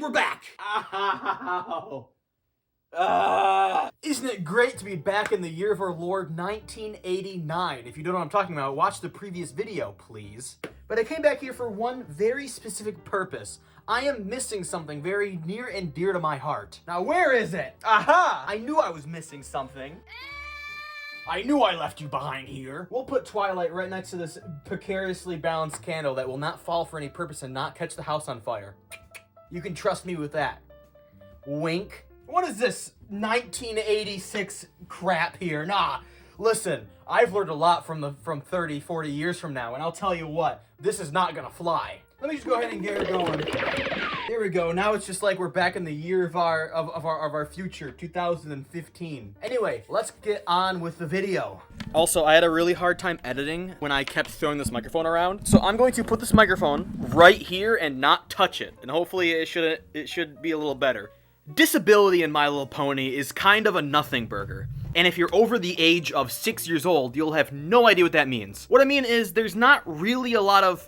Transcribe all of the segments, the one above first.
And we're back! Ow! Isn't it great to be back in the year of our Lord 1989? If you don't know what I'm talking about, watch the previous video, please. But I came back here for one very specific purpose. I am missing something very near and dear to my heart. Now, where is it? Aha! I knew I was missing something. I knew I left you behind here. We'll put Twilight right next to this precariously balanced candle that will not fall for any purpose and not catch the house on fire. You can trust me with that. Wink. What is this 1986 crap here? Nah, listen, I've learned a lot from 30, 40 years from now, and I'll tell you what, this is not gonna fly. Let me just go ahead and get her going. There we go. Now it's just like we're back in the year of our future, 2015. Anyway, let's get on with the video. Also, I had a really hard time editing when I kept throwing this microphone around. So I'm going to put this microphone right here and not touch it. And hopefully it should be a little better. Disability in My Little Pony is kind of a nothing burger. And if you're over the age of 6 years old, you'll have no idea what that means. What I mean is there's not really a lot of,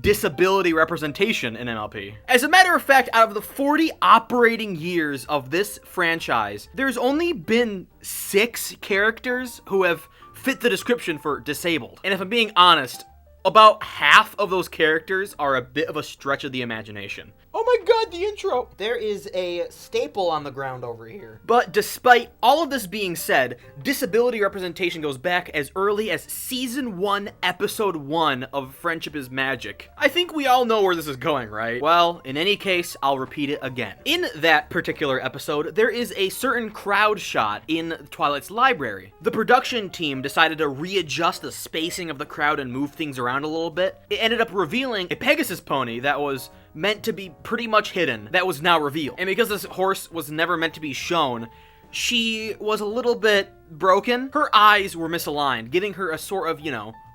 disability representation in MLP. As a matter of fact, out of the 40 operating years of this franchise, there's only been 6 characters who have fit the description for disabled. And if I'm being honest, about half of those characters are a bit of a stretch of the imagination. Oh my god, the intro! There is a staple on the ground over here. But despite all of this being said, disability representation goes back as early as Season 1, Episode 1 of Friendship is Magic. I think we all know where this is going, right? Well, in any case, I'll repeat it again. In that particular episode, there is a certain crowd shot in Twilight's library. The production team decided to readjust the spacing of the crowd and move things around a little bit. It ended up revealing a Pegasus pony that was meant to be pretty much hidden, that was now revealed. And because this horse was never meant to be shown, she was a little bit broken. Her eyes were misaligned, giving her a sort of,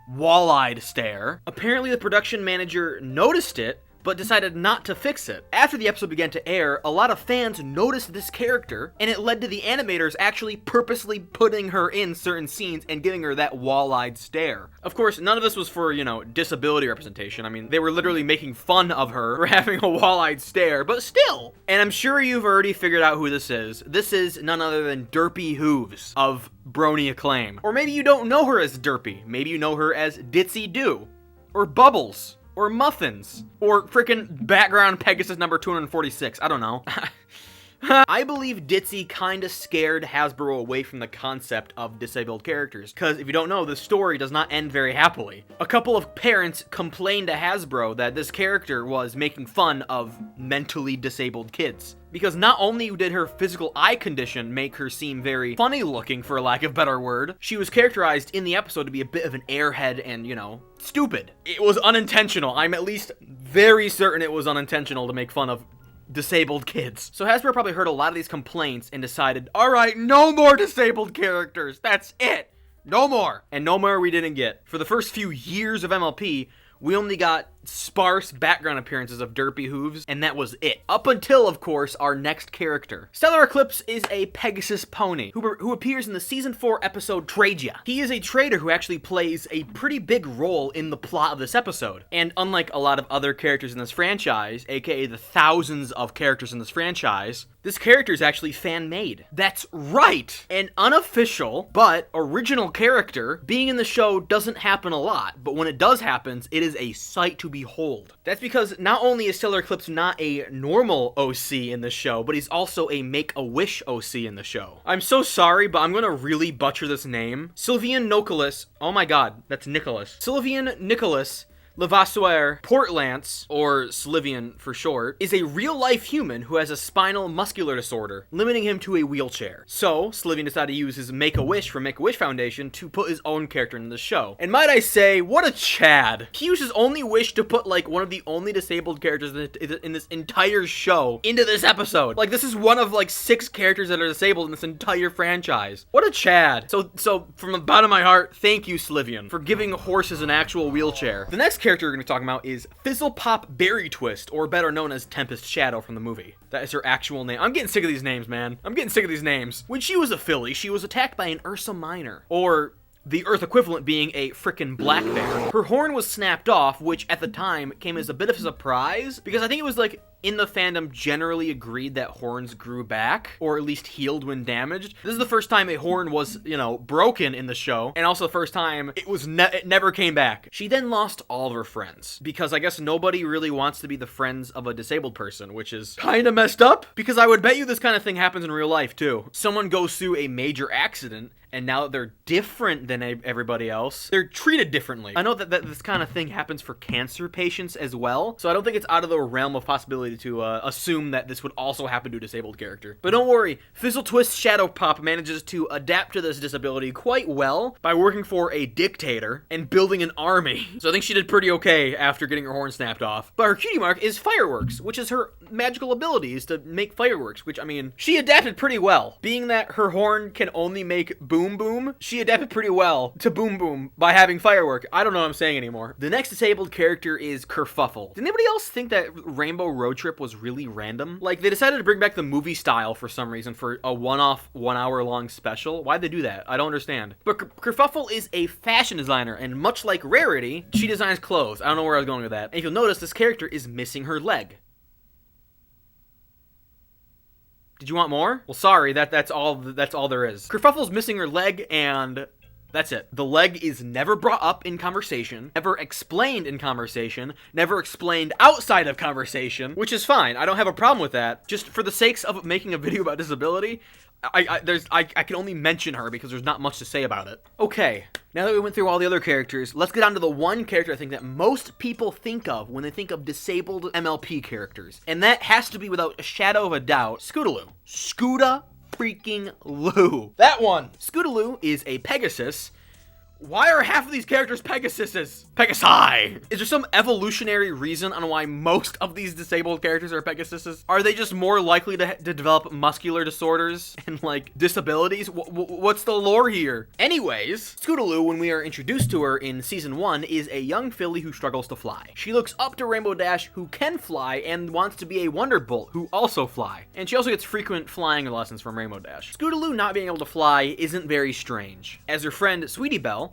wall-eyed stare. Apparently the production manager noticed it, but decided not to fix it. After the episode began to air, a lot of fans noticed this character, and it led to the animators actually purposely putting her in certain scenes and giving her that wall-eyed stare. Of course, none of this was for, disability representation. I mean, they were literally making fun of her for having a wall-eyed stare, but still. And I'm sure you've already figured out who this is. This is none other than Derpy Hooves of Brony Acclaim. Or maybe you don't know her as Derpy. Maybe you know her as Ditzy Doo. Or Bubbles. Or Muffins. Or frickin' background Pegasus number 246. I don't know. I believe Ditzy kinda scared Hasbro away from the concept of disabled characters, because if you don't know, the story does not end very happily. A couple of parents complained to Hasbro that this character was making fun of mentally disabled kids. Because not only did her physical eye condition make her seem very funny looking, for lack of a better word, she was characterized in the episode to be a bit of an airhead and, stupid. It was unintentional. I'm at least very certain it was unintentional to make fun of disabled kids. So Hasbro probably heard a lot of these complaints and decided, alright, no more disabled characters, that's it, no more. And no more we didn't get. For the first few years of MLP, we only got sparse background appearances of Derpy Hooves, and that was it. Up until, of course, our next character. Stellar Eclipse is a Pegasus pony, who appears in the Season 4 episode Tragia. He is a trader who actually plays a pretty big role in the plot of this episode. And unlike a lot of other characters in this franchise, aka the thousands of characters in this franchise, this character is actually fan-made. That's right! An unofficial, but original character being in the show doesn't happen a lot, but when it does happen, it is a sight to behold. That's because not only is Stellar Eclipse not a normal OC in the show, but he's also a Make-A-Wish OC in the show. I'm so sorry, but I'm gonna really butcher this name. Sylvian Nicholas, oh my god, that's Nicholas. Sylvian Nicholas Levasseur Portlance, or Slivian for short, is a real-life human who has a spinal muscular disorder, limiting him to a wheelchair. So, Slivian decided to use his Make-A-Wish from Make-A-Wish Foundation to put his own character into the show. And might I say, what a Chad! He used his only wish to put, one of the only disabled characters in this entire show into this episode. This is one of, 6 characters that are disabled in this entire franchise. What a Chad! So from the bottom of my heart, thank you, Slivian, for giving horses an actual wheelchair. The next character we're going to be talking about is Fizzlepop Berry Twist, or better known as Tempest Shadow from the movie. That is her actual name. I'm getting sick of these names, man. I'm getting sick of these names. When she was a filly, she was attacked by an Ursa Minor, or the Earth equivalent being a frickin' black bear. Her horn was snapped off, which at the time came as a bit of a surprise, because I think it was in the fandom generally agreed that horns grew back, or at least healed when damaged. This is the first time a horn was, broken in the show, and also the first time it never came back. She then lost all of her friends, because I guess nobody really wants to be the friends of a disabled person, which is kind of messed up, because I would bet you this kind of thing happens in real life, too. Someone goes through a major accident, and now that they're different than everybody else, they're treated differently. I know that this kind of thing happens for cancer patients as well, so I don't think it's out of the realm of possibility to assume that this would also happen to a disabled character. But don't worry, Fizzle Twist Shadow Pop manages to adapt to this disability quite well by working for a dictator and building an army. So I think she did pretty okay after getting her horn snapped off. But her cutie mark is Fireworks, which is her magical abilities to make fireworks, which, I mean, she adapted pretty well. Being that her horn can only make boom boom, she adapted pretty well to boom boom by having firework. I don't know what I'm saying anymore. The next disabled character is Kerfuffle. Did anybody else think that Rainbow Road Trip was really random? Like, they decided to bring back the movie style for some reason for a one-off, 1 hour long special. Why'd they do that? I don't understand. But Kerfuffle is a fashion designer, and much like Rarity, she designs clothes. I don't know where I was going with that. And if you'll notice, this character is missing her leg. Did you want more? Well, sorry, that's all there is. Kerfuffle's missing her leg, and that's it. The leg is never brought up in conversation, never explained in conversation, never explained outside of conversation, which is fine. I don't have a problem with that. Just for the sakes of making a video about disability, I can only mention her because there's not much to say about it. Okay, now that we went through all the other characters, let's get on to the one character I think that most people think of when they think of disabled MLP characters. And that has to be, without a shadow of a doubt, Scootaloo. Scooda freaking Loo. That one! Scootaloo is a Pegasus. Why are half of these characters Pegasuses? Pegasi! Is there some evolutionary reason on why most of these disabled characters are Pegasuses? Are they just more likely to develop muscular disorders and, like, disabilities? What's the lore here? Anyways, Scootaloo, when we are introduced to her in Season 1, is a young filly who struggles to fly. She looks up to Rainbow Dash, who can fly, and wants to be a Wonderbolt, who also fly. And she also gets frequent flying lessons from Rainbow Dash. Scootaloo not being able to fly isn't very strange, as her friend Sweetie Belle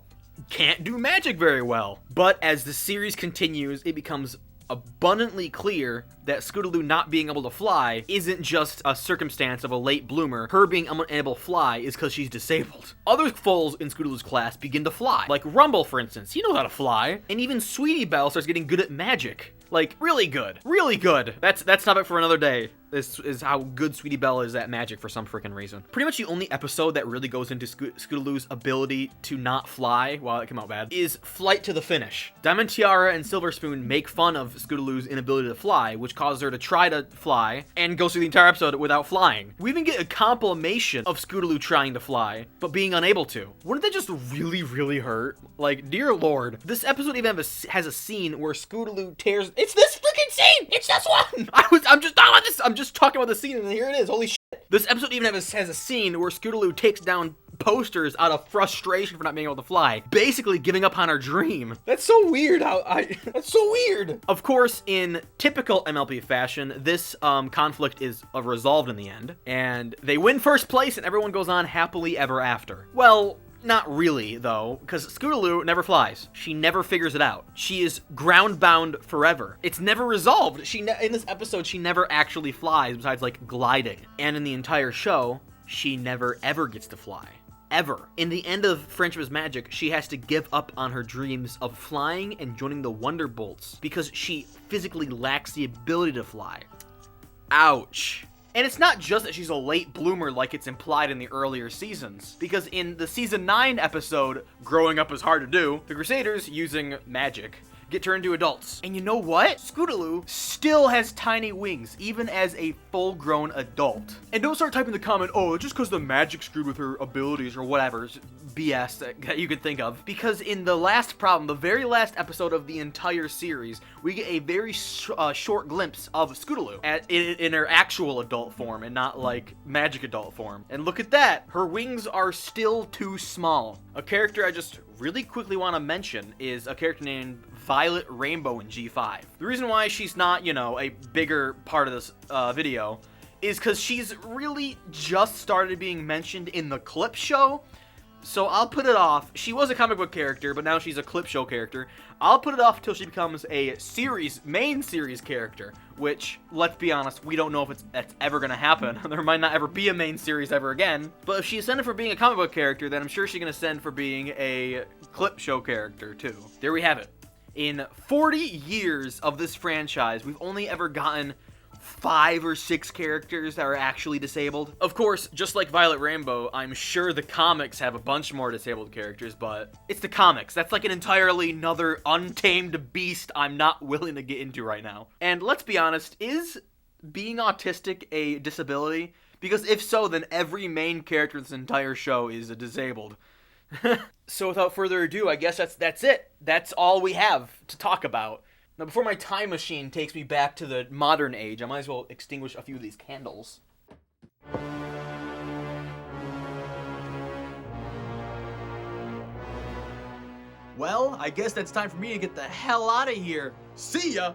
can't do magic very well. But as the series continues, it becomes abundantly clear that Scootaloo not being able to fly isn't just a circumstance of a late bloomer. Her being unable to fly is because she's disabled. Other foals in Scootaloo's class begin to fly. Like Rumble, for instance. He knows how to fly. And even Sweetie Belle starts getting good at magic. Like, really good. Really good. That's topic for another day. This is how good Sweetie Belle is at magic for some freaking reason. Pretty much the only episode that really goes into Scootaloo's ability to not fly, while it came out bad, is Flight to the Finish. Diamond Tiara and Silver Spoon make fun of Scootaloo's inability to fly, which causes her to try to fly and goes through the entire episode without flying. We even get a compilation of Scootaloo trying to fly, but being unable to. Wouldn't that just really, really hurt? Like, dear Lord. This episode even has a scene where Scootaloo tears... It's this freaking scene! It's this one! I'm just talking about this! I'm just talking about the scene, and here it is. Holy shit. This episode even has a scene where Scootaloo takes down posters out of frustration for not being able to fly, basically giving up on her dream. That's so weird. That's so weird. Of course, in typical MLP fashion, this conflict is resolved in the end, and they win first place, and everyone goes on happily ever after. Well, not really, though, because Scootaloo never flies. She never figures it out. She is ground-bound forever. It's never resolved. In this episode, she never actually flies, besides, like, gliding. And in the entire show, she never, ever gets to fly. Ever. In the end of Friendship is Magic, she has to give up on her dreams of flying and joining the Wonderbolts, because she physically lacks the ability to fly. Ouch. And it's not just that she's a late bloomer like it's implied in the earlier seasons, because in the Season 9 episode, Growing Up is Hard to Do, the Crusaders, using magic, get turned into adults. And you know what? Scootaloo still has tiny wings, even as a full-grown adult. And don't start typing the comment, oh, just because the magic screwed with her abilities or whatever. BS that you could think of, because in the last problem, the very last episode of the entire series, we get a very short glimpse of Scootaloo in her actual adult form and not like magic adult form. And look at that, her wings are still too small. A character I just really quickly want to mention is a character named Violet Rainbow in G5. The reason why she's not, a bigger part of this video is because she's really just started being mentioned in the clip show. So I'll put it off. She was a comic book character, but now she's a clip show character. I'll put it off until she becomes a main series character, which, let's be honest, we don't know if that's ever going to happen. There might not ever be a main series ever again. But if she ascended for being a comic book character, then I'm sure she's going to ascend for being a clip show character, too. There we have it. In 40 years of this franchise, we've only ever gotten 5 or 6 characters that are actually disabled. Of course, just like Violet Rainbow, I'm sure the comics have a bunch more disabled characters, but it's the comics. That's like an entirely another untamed beast I'm not willing to get into right now. And let's be honest, is being autistic a disability? Because if so, then every main character in this entire show is a disabled. So without further ado, I guess that's it. That's all we have to talk about. Now, before my time machine takes me back to the modern age, I might as well extinguish a few of these candles. Well, I guess that's time for me to get the hell out of here. See ya!